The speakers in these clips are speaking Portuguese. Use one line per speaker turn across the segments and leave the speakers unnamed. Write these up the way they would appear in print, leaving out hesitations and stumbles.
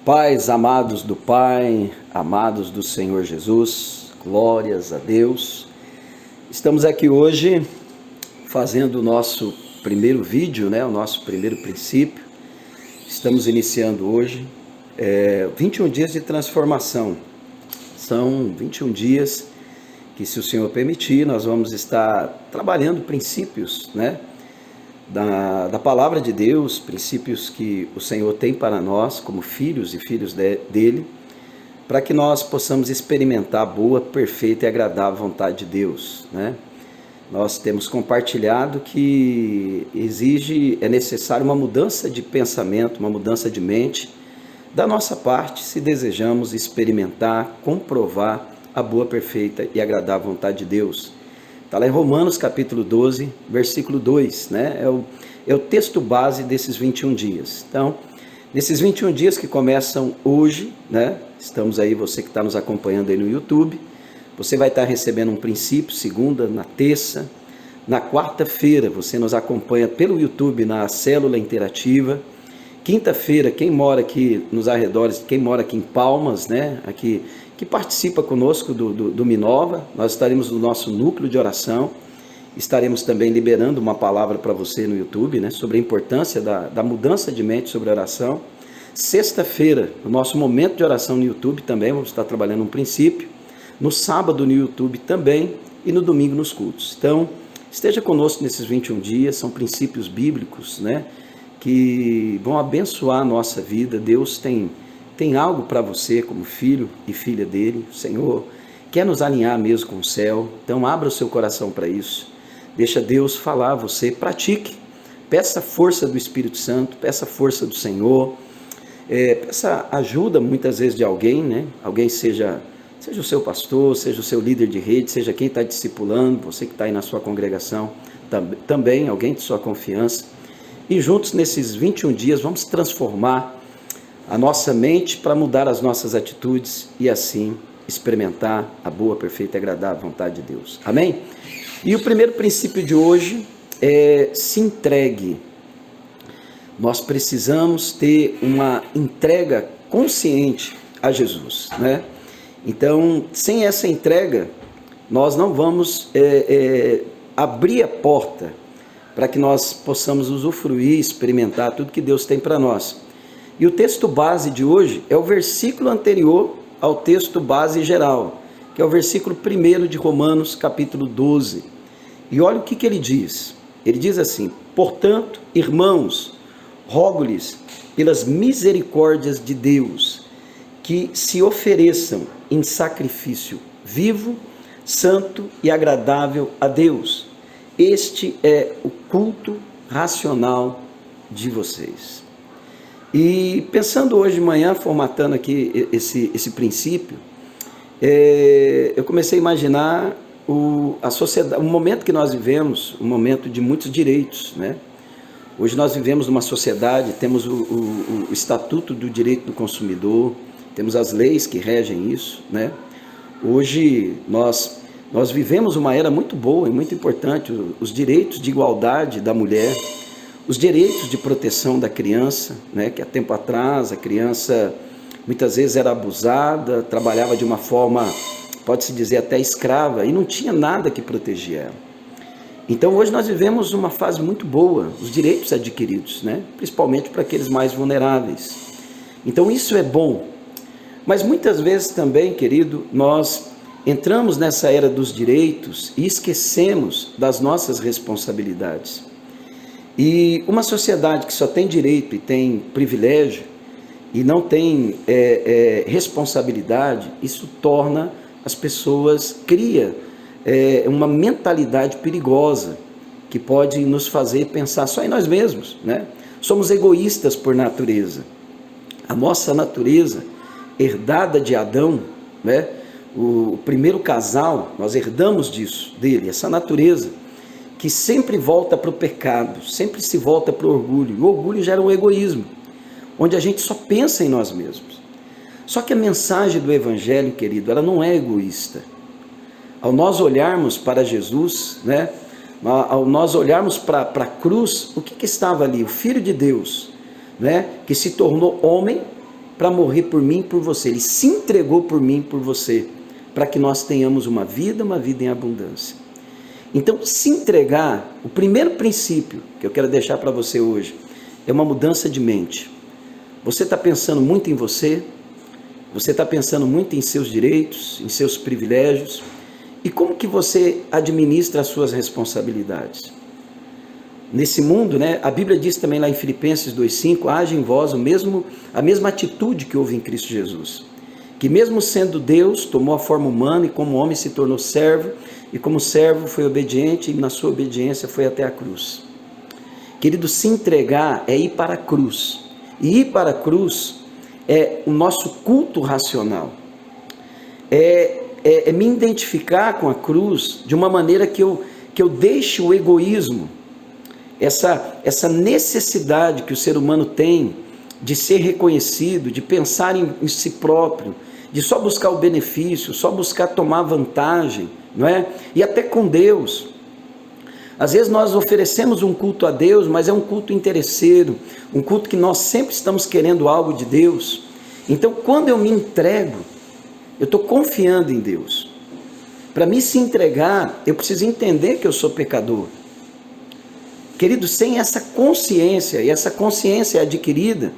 Pais amados do Pai, amados do Senhor Jesus, glórias a Deus. Estamos aqui hoje fazendo o nosso primeiro vídeo, o nosso primeiro princípio. Estamos iniciando hoje 21 dias de transformação. São 21 dias que, se o Senhor permitir, nós vamos estar trabalhando princípios, da palavra de Deus, princípios que o Senhor tem para nós como filhos e filhos dele, para que nós possamos experimentar a boa, perfeita e agradável vontade de Deus, Nós temos compartilhado que é necessário uma mudança de pensamento, uma mudança de mente da nossa parte, se desejamos experimentar, comprovar a boa, perfeita e agradável vontade de Deus. Está lá em Romanos capítulo 12, versículo 2, é o texto base desses 21 dias. Então, nesses 21 dias que começam hoje, estamos aí, você que está nos acompanhando aí no YouTube, você vai estar recebendo um princípio, segunda, na terça, na quarta-feira, você nos acompanha pelo YouTube na célula interativa. Quinta-feira, quem mora aqui nos arredores, quem mora aqui em Palmas, aqui, que participa conosco do Minova, nós estaremos no nosso núcleo de oração, estaremos também liberando uma palavra para você no YouTube, sobre a importância da mudança de mente sobre a oração. Sexta-feira, no nosso momento de oração no YouTube também, vamos estar trabalhando um princípio, no sábado no YouTube também e no domingo nos cultos. Então, esteja conosco nesses 21 dias, são princípios bíblicos, que vão abençoar a nossa vida. Deus tem algo para você como filho e filha dele. O Senhor quer nos alinhar mesmo com o céu, então abra o seu coração para isso, deixa Deus falar a você, pratique, peça a força do Espírito Santo, peça a força do Senhor, peça ajuda muitas vezes de alguém, alguém seja o seu pastor, seja o seu líder de rede, seja quem está discipulando, você que está aí na sua congregação, também alguém de sua confiança, e juntos nesses 21 dias vamos transformar a nossa mente para mudar as nossas atitudes e assim experimentar a boa, perfeita e agradável vontade de Deus. Amém? E o primeiro princípio de hoje é: se entregue. Nós precisamos ter uma entrega consciente a Jesus, Então, sem essa entrega, nós não vamos abrir a porta para que nós possamos usufruir, experimentar tudo que Deus tem para nós. E o texto base de hoje é o versículo anterior ao texto base geral, que é o versículo 1 de Romanos, capítulo 12. E olha o que ele diz. Ele diz assim: portanto, irmãos, rogo-lhes pelas misericórdias de Deus, que se ofereçam em sacrifício vivo, santo e agradável a Deus. Este é o culto racional de vocês. E pensando hoje de manhã, formatando aqui esse princípio, eu comecei a imaginar a sociedade, o momento que nós vivemos, um momento de muitos direitos, Hoje nós vivemos numa sociedade, temos o Estatuto do Direito do Consumidor, temos as leis que regem isso, Hoje nós vivemos uma era muito boa e muito importante, os direitos de igualdade da mulher, os direitos de proteção da criança, que há tempo atrás a criança muitas vezes era abusada, trabalhava de uma forma, pode-se dizer até escrava, e não tinha nada que protegia ela. Então hoje nós vivemos uma fase muito boa, os direitos adquiridos, principalmente para aqueles mais vulneráveis. Então isso é bom, mas muitas vezes também, querido, nós entramos nessa era dos direitos e esquecemos das nossas responsabilidades. E uma sociedade que só tem direito e tem privilégio e não tem responsabilidade, isso torna as pessoas, cria uma mentalidade perigosa que pode nos fazer pensar só em nós mesmos, Somos egoístas por natureza. A nossa natureza, herdada de Adão, o primeiro casal, nós herdamos dele, essa natureza que sempre volta para o pecado, sempre se volta para o orgulho. E o orgulho gera um egoísmo, onde a gente só pensa em nós mesmos. Só que a mensagem do Evangelho, querido, ela não é egoísta. Ao nós olharmos para Jesus, ao nós olharmos para a cruz, o que estava ali? O Filho de Deus, que se tornou homem para morrer por mim e por você. Ele se entregou por mim e por você, para que nós tenhamos uma vida em abundância. Então, se entregar, o primeiro princípio que eu quero deixar para você hoje, é uma mudança de mente. Você está pensando muito em você está pensando muito em seus direitos, em seus privilégios, e como que você administra as suas responsabilidades? Nesse mundo, né, a Bíblia diz também lá em Filipenses 2,5, haja em vós a mesma atitude que houve em Cristo Jesus, que mesmo sendo Deus, tomou a forma humana e como homem se tornou servo, e como servo foi obediente e na sua obediência foi até a cruz. Querido, se entregar é ir para a cruz, e ir para a cruz é o nosso culto racional, é me identificar com a cruz de uma maneira que eu deixe o egoísmo, essa necessidade que o ser humano tem de ser reconhecido, de pensar em si próprio, de só buscar o benefício, só buscar tomar vantagem, não é? E até com Deus. Às vezes nós oferecemos um culto a Deus, mas é um culto interesseiro, um culto que nós sempre estamos querendo algo de Deus. Então, quando eu me entrego, eu estou confiando em Deus. Para mim se entregar, eu preciso entender que eu sou pecador. Querido, sem essa consciência, e essa consciência é adquirida,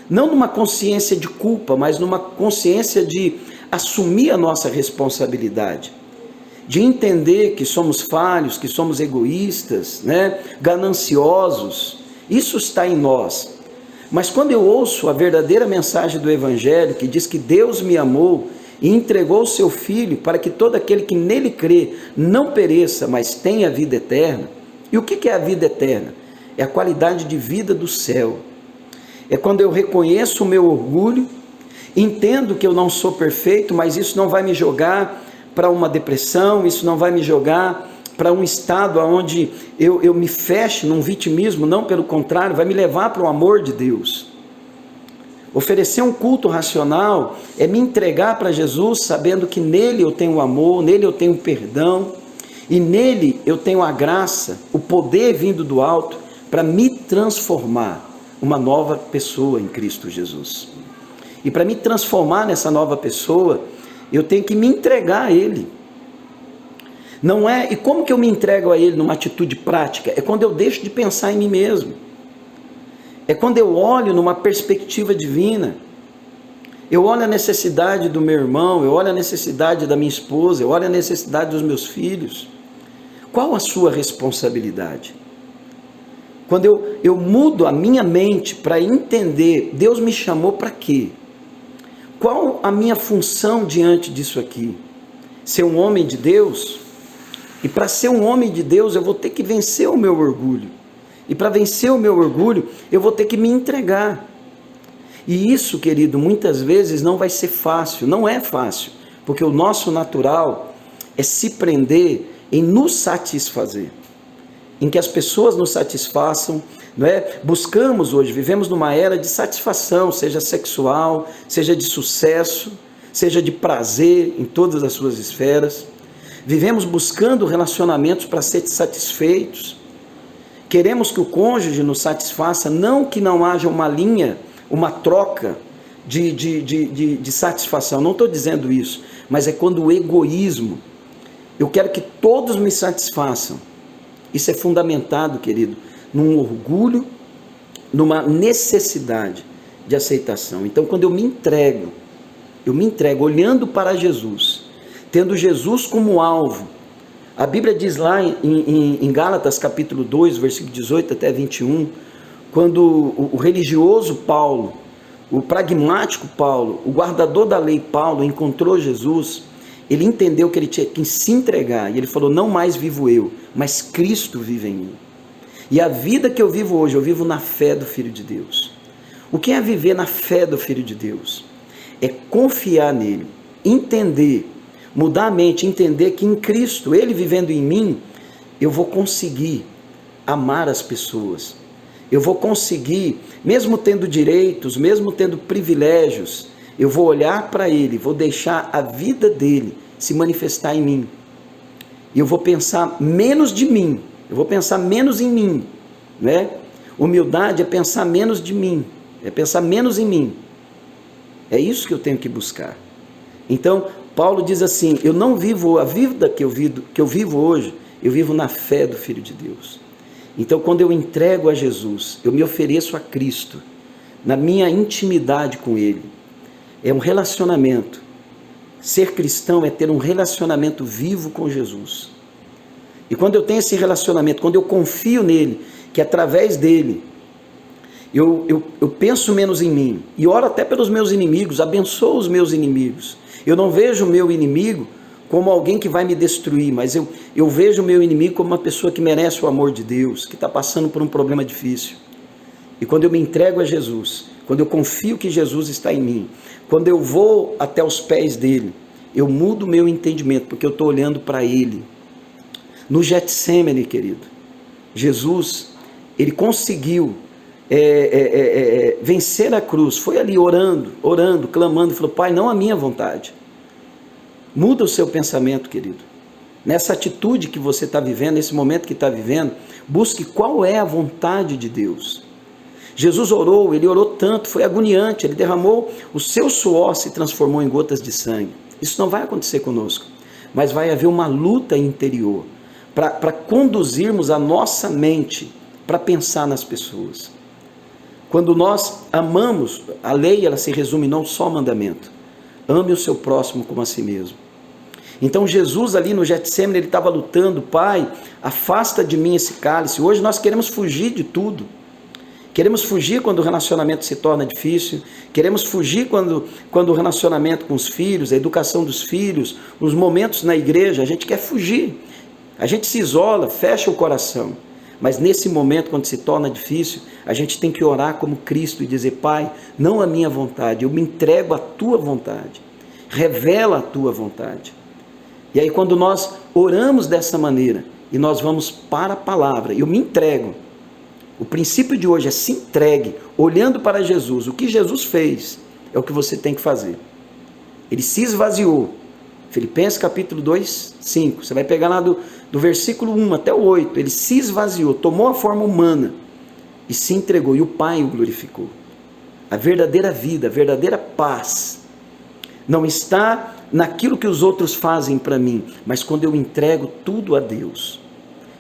não numa consciência de culpa, mas numa consciência de assumir a nossa responsabilidade, de entender que somos falhos, que somos egoístas, né? Gananciosos, isso está em nós. Mas quando eu ouço a verdadeira mensagem do Evangelho, que diz que Deus me amou e entregou o seu Filho para que todo aquele que nele crê não pereça, mas tenha vida eterna. E o que é a vida eterna? É a qualidade de vida do céu. É quando eu reconheço o meu orgulho, entendo que eu não sou perfeito, mas isso não vai me jogar para uma depressão, isso não vai me jogar para um estado onde eu me feche num vitimismo, não, pelo contrário, vai me levar para o amor de Deus. Oferecer um culto racional é me entregar para Jesus, sabendo que nele eu tenho amor, nele eu tenho perdão, e nele eu tenho a graça, o poder vindo do alto, para me transformar uma nova pessoa em Cristo Jesus. E para me transformar nessa nova pessoa, eu tenho que me entregar a Ele. Não é, e como que eu me entrego a Ele numa atitude prática? É quando eu deixo de pensar em mim mesmo. É quando eu olho numa perspectiva divina. Eu olho a necessidade do meu irmão, eu olho a necessidade da minha esposa, eu olho a necessidade dos meus filhos. Qual a sua responsabilidade? Quando eu mudo a minha mente para entender, Deus me chamou para quê? Qual a minha função diante disso aqui? Ser um homem de Deus? E para ser um homem de Deus, eu vou ter que vencer o meu orgulho. E para vencer o meu orgulho, eu vou ter que me entregar. E isso, querido, muitas vezes não vai ser fácil, não é fácil, porque o nosso natural é se prender em nos satisfazer, em que as pessoas nos satisfaçam, não é? Buscamos hoje, vivemos numa era de satisfação, seja sexual, seja de sucesso, seja de prazer em todas as suas esferas. Vivemos buscando relacionamentos para ser satisfeitos. Queremos que o cônjuge nos satisfaça, não que não haja uma linha, uma troca de satisfação, não estou dizendo isso, mas é quando o egoísmo, eu quero que todos me satisfaçam. Isso é fundamentado, querido, num orgulho, numa necessidade de aceitação. Então, quando eu me entrego olhando para Jesus, tendo Jesus como alvo. A Bíblia diz lá em Gálatas capítulo 2, versículo 18 até 21, quando o religioso Paulo, o pragmático Paulo, o guardador da lei Paulo encontrou Jesus, ele entendeu que ele tinha que se entregar, e ele falou, não mais vivo eu, mas Cristo vive em mim. E a vida que eu vivo hoje, eu vivo na fé do Filho de Deus. O que é viver na fé do Filho de Deus? É confiar nele, entender, mudar a mente, entender que em Cristo, Ele vivendo em mim, eu vou conseguir amar as pessoas. Eu vou conseguir, mesmo tendo direitos, mesmo tendo privilégios, eu vou olhar para Ele, vou deixar a vida dEle se manifestar em mim. E eu vou pensar menos de mim, eu vou pensar menos em mim, né? Humildade é pensar menos de mim, é pensar menos em mim É isso que eu tenho que buscar. Então, Paulo diz assim, eu não vivo a vida que eu vivo hoje, eu vivo na fé do Filho de Deus. Então, quando eu entrego a Jesus, eu me ofereço a Cristo, na minha intimidade com Ele. É um relacionamento. Ser cristão é ter um relacionamento vivo com Jesus. E quando eu tenho esse relacionamento, quando eu confio nele, que através dele, eu penso menos em mim, e oro até pelos meus inimigos, abençoo os meus inimigos. Eu não vejo o meu inimigo como alguém que vai me destruir, mas eu vejo o meu inimigo como uma pessoa que merece o amor de Deus, que está passando por um problema difícil. E quando eu me entrego a Jesus, quando eu confio que Jesus está em mim, quando eu vou até os pés dele, eu mudo o meu entendimento, porque eu estou olhando para ele. No Getsemane, querido, Jesus, ele conseguiu vencer a cruz, foi ali orando, clamando, falou, Pai, não a minha vontade. Muda o seu pensamento, querido. Nessa atitude que você está vivendo, nesse momento que está vivendo, busque qual é a vontade de Deus. Jesus orou, ele orou tanto, foi agoniante, ele derramou o seu suor, se transformou em gotas de sangue. Isso não vai acontecer conosco, mas vai haver uma luta interior para conduzirmos a nossa mente para pensar nas pessoas. Quando nós amamos, a lei ela se resume não só ao mandamento, ame o seu próximo como a si mesmo. Então Jesus ali no Getsemane, ele estava lutando, Pai, afasta de mim esse cálice. Hoje nós queremos fugir de tudo. Queremos fugir quando o relacionamento se torna difícil, queremos fugir quando o relacionamento com os filhos, a educação dos filhos, os momentos na igreja, a gente quer fugir. A gente se isola, fecha o coração. Mas nesse momento, quando se torna difícil, a gente tem que orar como Cristo e dizer, Pai, não a minha vontade, eu me entrego à tua vontade. Revela a tua vontade. E aí quando nós oramos dessa maneira, e nós vamos para a palavra, eu me entrego. O princípio de hoje é se entregue, olhando para Jesus. O que Jesus fez é o que você tem que fazer. Ele se esvaziou. Filipenses capítulo 2, 5. Você vai pegar lá do versículo 1 até o 8. Ele se esvaziou, tomou a forma humana e se entregou. E o Pai o glorificou. A verdadeira vida, a verdadeira paz não está naquilo que os outros fazem para mim, mas quando eu entrego tudo a Deus.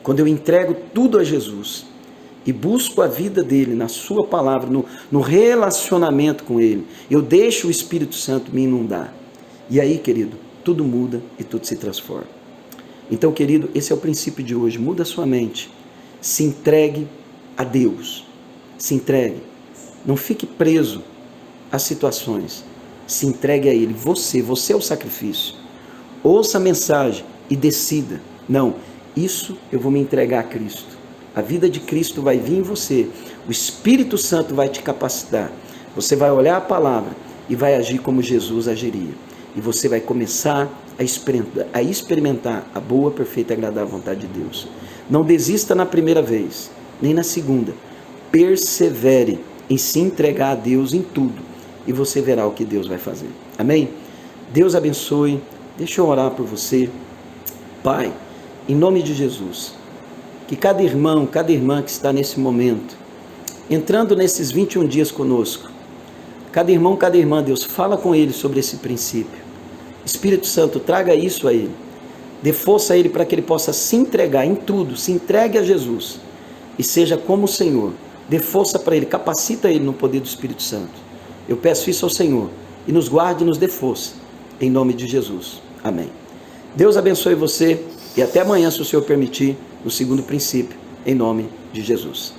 Quando eu entrego tudo a Jesus. E busco a vida dele na sua palavra, no relacionamento com ele. Eu deixo o Espírito Santo me inundar. E aí, querido, tudo muda e tudo se transforma. Então, querido, esse é o princípio de hoje. Muda a sua mente. Se entregue a Deus. Se entregue. Não fique preso às situações. Se entregue a Ele. Você é o sacrifício. Ouça a mensagem e decida. Não, isso eu vou me entregar a Cristo. A vida de Cristo vai vir em você. O Espírito Santo vai te capacitar. Você vai olhar a palavra e vai agir como Jesus agiria. E você vai começar a experimentar a boa, perfeita e agradável vontade de Deus. Não desista na primeira vez, nem na segunda. Persevere em se entregar a Deus em tudo. E você verá o que Deus vai fazer. Amém? Deus abençoe. Deixa eu orar por você. Pai, em nome de Jesus, que cada irmão, cada irmã que está nesse momento, entrando nesses 21 dias conosco, cada irmão, cada irmã, Deus, fala com ele sobre esse princípio. Espírito Santo, traga isso a ele. Dê força a ele para que ele possa se entregar em tudo, se entregue a Jesus e seja como o Senhor. Dê força para ele, capacita ele no poder do Espírito Santo. Eu peço isso ao Senhor e nos guarde e nos dê força, em nome de Jesus. Amém. Deus abençoe você e até amanhã, se o Senhor permitir, no segundo princípio, em nome de Jesus.